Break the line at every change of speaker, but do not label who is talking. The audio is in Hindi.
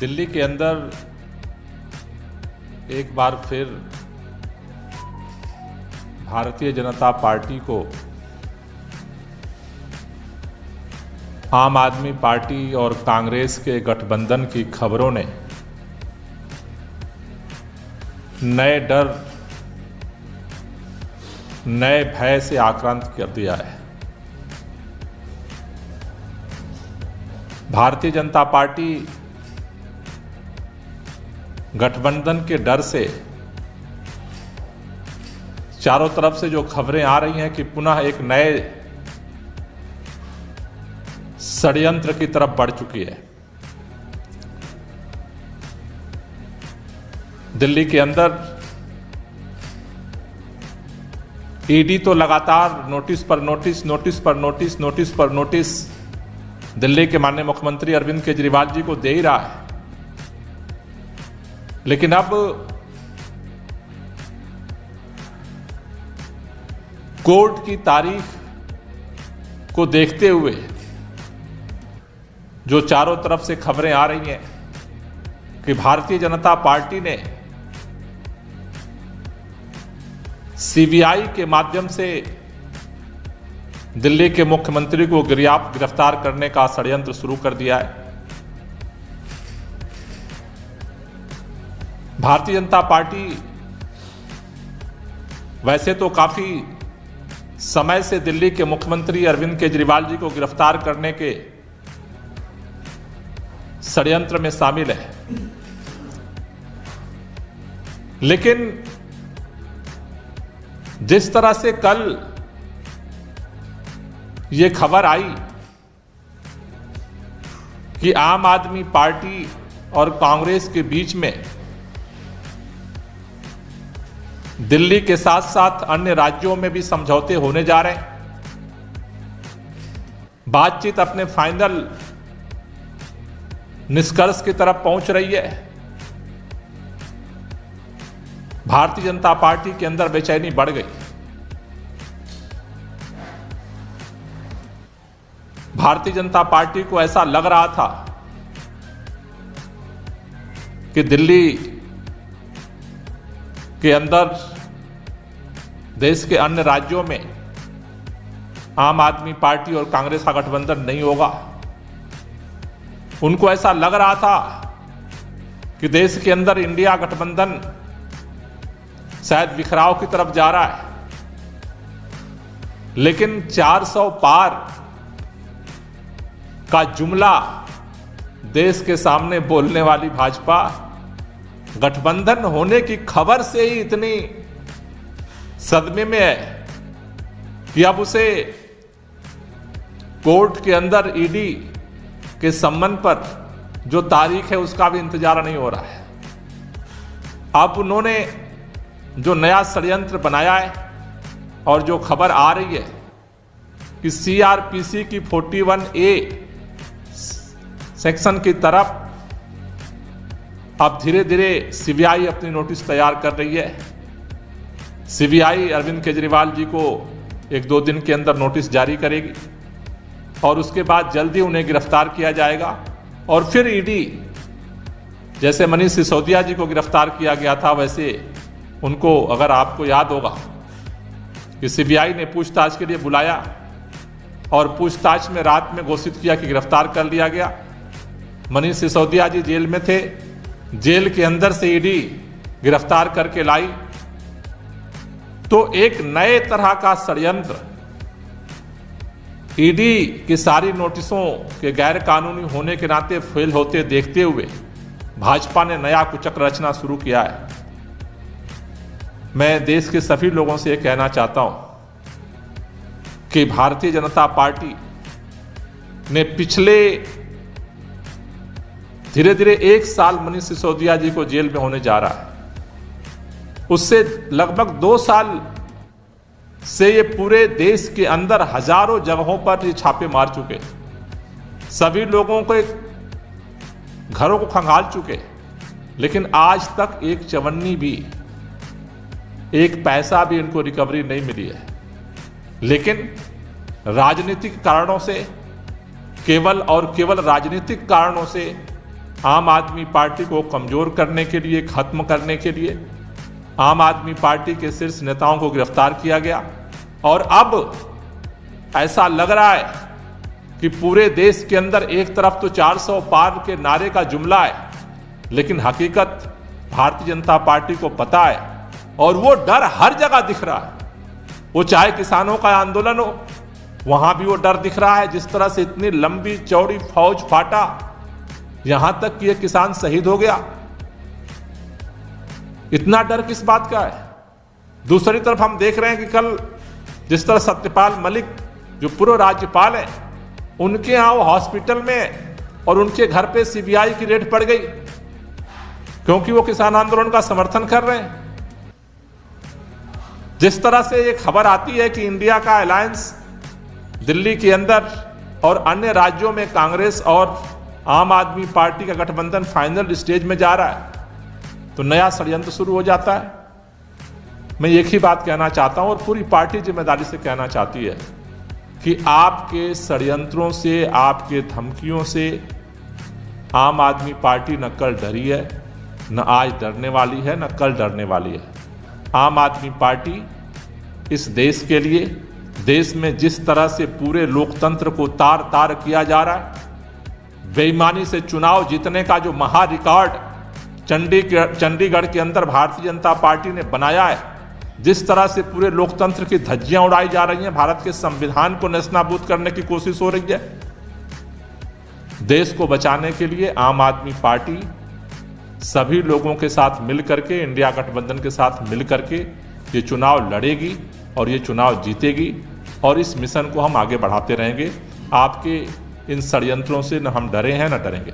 दिल्ली के अंदर एक बार फिर भारतीय जनता पार्टी को आम आदमी पार्टी और कांग्रेस के गठबंधन की खबरों ने नए डर, नए भय से आक्रांत कर दिया है। भारतीय जनता पार्टी गठबंधन के डर से चारों तरफ से जो खबरें आ रही हैं कि पुनः एक नए षड्यंत्र की तरफ बढ़ चुकी है। दिल्ली के अंदर ईडी तो लगातार नोटिस पर नोटिस, नोटिस पर नोटिस, नोटिस पर नोटिस दिल्ली के माननीय मुख्यमंत्री अरविंद केजरीवाल जी को दे ही रहा है, लेकिन अब कोर्ट की तारीख को देखते हुए जो चारों तरफ से खबरें आ रही हैं कि भारतीय जनता पार्टी ने सीबीआई के माध्यम से दिल्ली के मुख्यमंत्री को गिरफ्तार करने का षड्यंत्र शुरू कर दिया है। भारतीय जनता पार्टी वैसे तो काफी समय से दिल्ली के मुख्यमंत्री अरविंद केजरीवाल जी को गिरफ्तार करने के षड्यंत्र में शामिल है, लेकिन जिस तरह से कल ये खबर आई कि आम आदमी पार्टी और कांग्रेस के बीच में दिल्ली के साथ साथ अन्य राज्यों में भी समझौते होने जा रहे हैं, बातचीत अपने फाइनल निष्कर्ष की तरफ पहुंच रही है, भारतीय जनता पार्टी के अंदर बेचैनी बढ़ गई। भारतीय जनता पार्टी को ऐसा लग रहा था कि दिल्ली के अंदर देश के अन्य राज्यों में आम आदमी पार्टी और कांग्रेस का गठबंधन नहीं होगा। उनको ऐसा लग रहा था कि देश के अंदर इंडिया गठबंधन शायद बिखराव की तरफ जा रहा है, लेकिन 400 पार का जुमला देश के सामने बोलने वाली भाजपा गठबंधन होने की खबर से ही इतनी सदमे में है कि अब उसे कोर्ट के अंदर ईडी के सम्मन पर जो तारीख है उसका भी इंतजार नहीं हो रहा है। अब उन्होंने जो नया षड्यंत्र बनाया है और जो खबर आ रही है कि सीआरपीसी की 41A सेक्शन की तरफ अब धीरे धीरे सीबीआई अपनी नोटिस तैयार कर रही है। सीबीआई अरविंद केजरीवाल जी को 1-2 दिन के अंदर नोटिस जारी करेगी और उसके बाद जल्दी उन्हें गिरफ्तार किया जाएगा। और फिर ईडी, जैसे मनीष सिसोदिया जी को गिरफ्तार किया गया था, वैसे उनको, अगर आपको याद होगा कि सीबीआई ने पूछताछ के लिए बुलाया और पूछताछ में रात में घोषित किया कि गिरफ्तार कर लिया गया। मनीष सिसोदिया जी जेल में थे, जेल के अंदर से ईडी गिरफ्तार करके लाई। तो एक नए तरह का षड्यंत्र ईडी की सारी नोटिसों के गैर कानूनी होने के नाते फेल होते देखते हुए भाजपा ने नया कुचक्र रचना शुरू किया है। मैं देश के सभी लोगों से यह कहना चाहता हूं कि भारतीय जनता पार्टी ने पिछले धीरे धीरे 1 साल मनीष सिसोदिया जी को जेल में होने जा रहा है, उससे लगभग 2 साल से ये पूरे देश के अंदर हजारों जगहों पर ये छापे मार चुके, सभी लोगों को घरों को खंगाल चुके, लेकिन आज तक एक चवन्नी भी, एक पैसा भी इनको रिकवरी नहीं मिली है। लेकिन राजनीतिक कारणों से, केवल और केवल राजनीतिक कारणों से आम आदमी पार्टी को कमजोर करने के लिए, खत्म करने के लिए आम आदमी पार्टी के शीर्ष नेताओं को गिरफ्तार किया गया। और अब ऐसा लग रहा है कि पूरे देश के अंदर एक तरफ तो 400 पार के नारे का जुमला है, लेकिन हकीकत भारतीय जनता पार्टी को पता है और वो डर हर जगह दिख रहा है। वो चाहे किसानों का आंदोलन हो, वहां भी वो डर दिख रहा है। जिस तरह से इतनी लंबी चौड़ी फौज फाटा, यहां तक कि एक किसान शहीद हो गया। इतना डर किस बात का है? दूसरी तरफ हम देख रहे हैं कि कल जिस तरह सत्यपाल मलिक जो पूर्व राज्यपाल हैं, उनके यहां वो हॉस्पिटल में और उनके घर पे सीबीआई की रेड पड़ गई क्योंकि वो किसान आंदोलन का समर्थन कर रहे हैं। जिस तरह से ये खबर आती है कि इंडिया का अलायंस दिल्ली के अंदर और अन्य राज्यों में कांग्रेस और आम आदमी पार्टी का गठबंधन फाइनल स्टेज में जा रहा है, तो नया षड्यंत्र शुरू हो जाता है। मैं एक ही बात कहना चाहता हूं और पूरी पार्टी जिम्मेदारी से कहना चाहती है कि आपके षड्यंत्रों से, आपके धमकियों से आम आदमी पार्टी न कल डरी है, न आज डरने वाली है, न कल डरने वाली है। आम आदमी पार्टी इस देश के लिए, देश में जिस तरह से पूरे लोकतंत्र को तार तार किया जा रहा है, बेईमानी से चुनाव जीतने का जो महा रिकॉर्ड चंडीगढ़ के अंदर भारतीय जनता पार्टी ने बनाया है, जिस तरह से पूरे लोकतंत्र की धज्जियां उड़ाई जा रही हैं, भारत के संविधान को नेस्तनाबूद करने की कोशिश हो रही है, देश को बचाने के लिए आम आदमी पार्टी सभी लोगों के साथ मिलकर के, इंडिया गठबंधन के साथ मिलकर के ये चुनाव लड़ेगी और ये चुनाव जीतेगी और इस मिशन को हम आगे बढ़ाते रहेंगे। आपके इन षड्यंत्रों से न हम डरे हैं न डरेंगे।